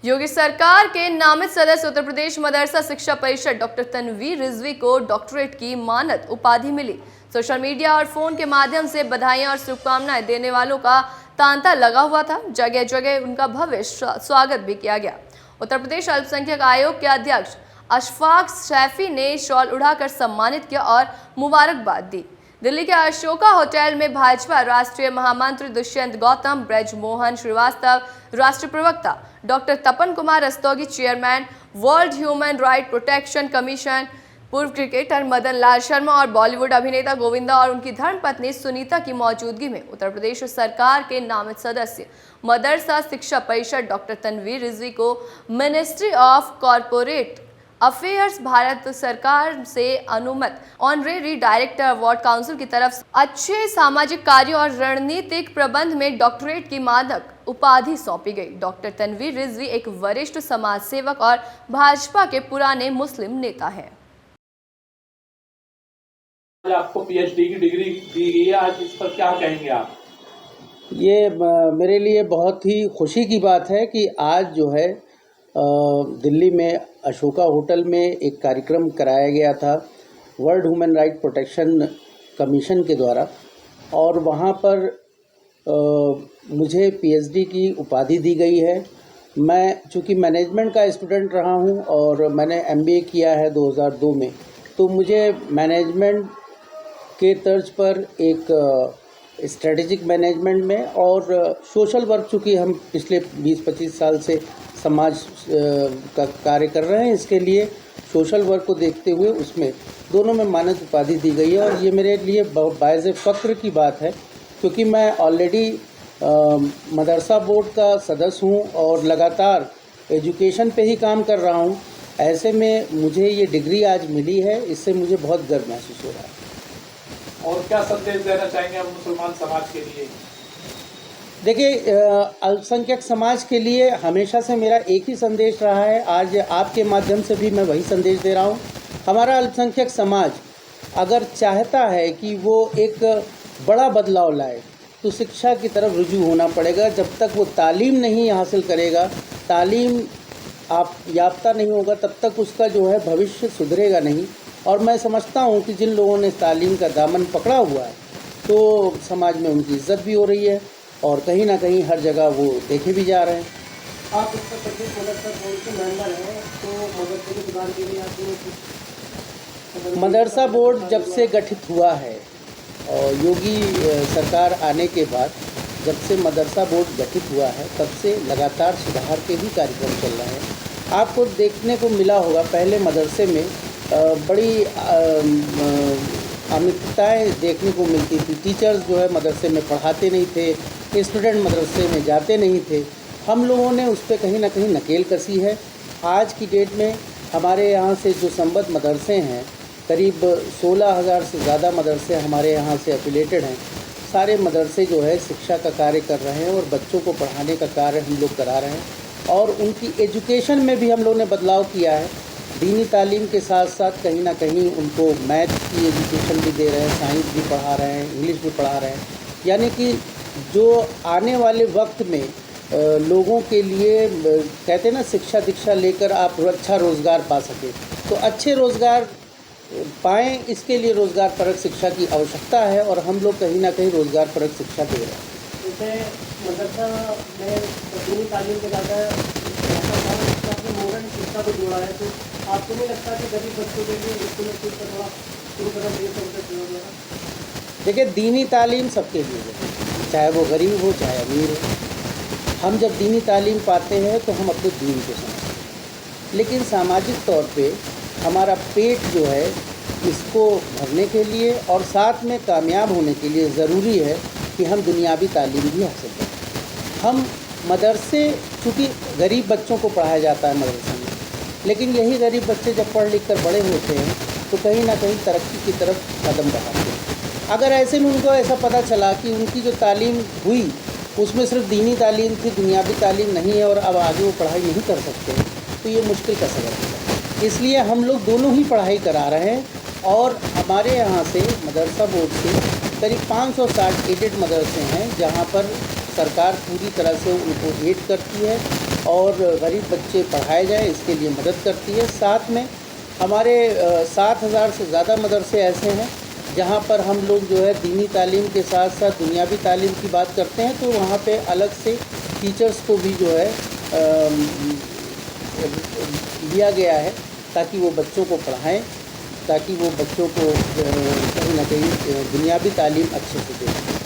योगी सरकार के नामित सदस्य उत्तर प्रदेश मदरसा शिक्षा परिषद डॉक्टर तनवीर रिजवी को डॉक्टरेट की मानद उपाधि मिली। सोशल मीडिया और फोन के माध्यम से बधाइयां और शुभकामनाएं देने वालों का तांता लगा हुआ था। जगह जगह उनका भव्य स्वागत भी किया गया। उत्तर प्रदेश अल्पसंख्यक आयोग के अध्यक्ष अशफाक सैफी ने शॉल उड़ाकर सम्मानित किया और मुबारकबाद दी। दिल्ली के अशोका होटल में भाजपा राष्ट्रीय महामंत्री दुष्यंत गौतम, ब्रजमोहन श्रीवास्तव, राष्ट्रीय प्रवक्ता doctor Tapan Kumar Rastogi, chairman world human right protection commission, पूर्व क्रिकेटर मदन लाल शर्मा और बॉलीवुड अभिनेता गोविंदा और उनकी धर्मपत्नी सुनीता की मौजूदगी में उत्तर प्रदेश सरकार के नामित सदस्य मदरसा शिक्षा परिषद डॉक्टर तनवीर रिजवी को ministry of corporate affairs Bharat सरकार से अनुमत ऑनरेरी डायरेक्टर अवार्ड काउंसिल की तरफ से अच्छे सामाजिक कार्यों और रणनीतिक प्रबंध में डॉक्टरेट की मानक उपाधि सौंपी गई। डॉक्टर तनवीर रिजवी एक वरिष्ठ समाज सेवक और भाजपा के पुराने मुस्लिम नेता हैं। आपको पीएचडी की डिग्री दी गई है, आज इस पर क्या कहेंगे आप? ये मेरे लिए बहुत ही खुशी की बात है कि आज जो है दिल्ली में अशोका होटल में एक कार्यक्रम कराया गया था world human right protection commission के द्वारा, और वहाँ पर मुझे पीएचडी की उपाधि दी गई है। मैं चूँकि मैनेजमेंट का स्टूडेंट रहा हूँ और मैंने एमबीए किया है 2002 में, तो मुझे मैनेजमेंट के तर्ज पर एक स्ट्रेटेजिक मैनेजमेंट में और सोशल वर्क, चूँकि हम पिछले 20-25 साल से समाज का कार्य कर रहे हैं, इसके लिए सोशल वर्क को देखते हुए उसमें दोनों में मानद उपाधि दी गई है। और ये मेरे लिए बायज़ फ़ख्र की बात है, क्योंकि मैं ऑलरेडी मदरसा बोर्ड का सदस्य हूँ और लगातार एजुकेशन पे ही काम कर रहा हूँ। ऐसे में मुझे ये डिग्री आज मिली है, इससे मुझे बहुत गर्व महसूस हो रहा है। और क्या संदेश देना चाहेंगे आप मुसलमान समाज के लिए? देखिए, अल्पसंख्यक समाज के लिए हमेशा से मेरा एक ही संदेश रहा है, आज आपके माध्यम से भी मैं वही संदेश दे रहा हूँ। हमारा अल्पसंख्यक समाज अगर चाहता है कि वो एक बड़ा बदलाव लाए तो शिक्षा की तरफ रुजू होना पड़ेगा। जब तक वो तालीम नहीं हासिल करेगा, तालीम आप याफ्ता नहीं होगा, तब तक उसका जो है भविष्य सुधरेगा नहीं। और मैं समझता हूँ कि जिन लोगों ने तालीम का दामन पकड़ा हुआ है तो समाज में उनकी इज्जत भी हो रही है और कहीं ना कहीं हर जगह वो देखे भी जा रहे हैं। आप उत्तर प्रदेश मदरसा बोर्ड के मेंबर हैं, तो मदरसे के सुधार के लिए आपने मदरसा बोर्ड जब से गठित हुआ है और योगी सरकार आने के बाद जब से मदरसा बोर्ड गठित हुआ है, तब से लगातार सुधार के ही कार्यक्रम चल रहे हैं। आपको देखने को मिला होगा, पहले मदरसे में बड़ी अमितताएँ देखने को मिलती थी। टीचर्स जो है मदरसे में पढ़ाते नहीं थे, स्टूडेंट मदरसे में जाते नहीं थे। हम लोगों ने उस पर कहीं ना कहीं नकेल कसी है। आज की डेट में हमारे यहाँ से जो संबद्ध मदरसे हैं, करीब 16,000 से ज़्यादा मदरसे हमारे यहाँ से एफिलेटेड हैं। सारे मदरसे जो है शिक्षा का कार्य कर रहे हैं और बच्चों को पढ़ाने का कार्य हम लोग करा रहे हैं। और उनकी एजुकेशन में भी हम लोगों ने बदलाव किया है। दीनी तालीम के साथ साथ कहीं ना कहीं उनको मैथ की एजुकेशन भी दे रहे हैं, साइंस भी पढ़ा रहे हैं, इंग्लिश भी पढ़ा रहे हैं, यानी कि जो आने वाले वक्त में लोगों के लिए कहते हैं ना, शिक्षा दीक्षा लेकर आप अच्छा रोज़गार पा सकें, तो अच्छे रोज़गार पाएँ, इसके लिए रोज़गार परक शिक्षा की आवश्यकता है और हम लोग कहीं ना कहीं रोज़गार परक शिक्षा दे रहे हैं। जैसे मदरसा में दीनी तालीम के ज़्यादा मॉडर्न शिक्षा को जोड़ा है, तो आपको नहीं लगता कि गरीब बच्चों के लिए स्कूल का थोड़ा शुरू करना चाहिए? देखिए, दीनी तालीम सबके लिए है, चाहे वो गरीब हो चाहे अमीर हो। हम जब दीनी तालीम पाते हैं तो हम अपने दीन को समझते हैं, लेकिन सामाजिक तौर पे हमारा पेट जो है, इसको भरने के लिए और साथ में कामयाब होने के लिए ज़रूरी है कि हम दुनियावी तालीम भी हासिल करें। हम मदरसे, चूँकि गरीब बच्चों को पढ़ाया जाता है मदरसे में, लेकिन यही गरीब बच्चे जब पढ़ लिख कर बड़े होते हैं तो कहीं ना कहीं तरक्की की तरफ कदम बढ़ाते हैं। अगर ऐसे में उनको ऐसा पता चला कि उनकी जो तालीम हुई उसमें सिर्फ दीनी तालीम थी, दुनियावी तालीम नहीं है और अब आगे वो पढ़ाई नहीं कर सकते, तो ये मुश्किल का सबब है। इसलिए हम लोग दोनों ही पढ़ाई करा रहे हैं और हमारे यहाँ से मदरसा बोर्ड से करीब 560 एडेड मदरसे हैं, जहाँ पर सरकार पूरी तरह से उनको एड करती है और गरीब बच्चे पढ़ाए जाएँ इसके लिए मदद करती है। साथ में हमारे 7,000 से ज़्यादा मदरसे ऐसे हैं जहाँ पर हम लोग जो है दीनी तालीम के साथ साथ दुनियावी तालीम की बात करते हैं, तो वहाँ पे अलग से टीचर्स को भी जो है लिया गया है ताकि वो बच्चों को पढ़ाएं, ताकि वो बच्चों को कहीं ना कहीं दुनियावी तालीम अच्छे से दें।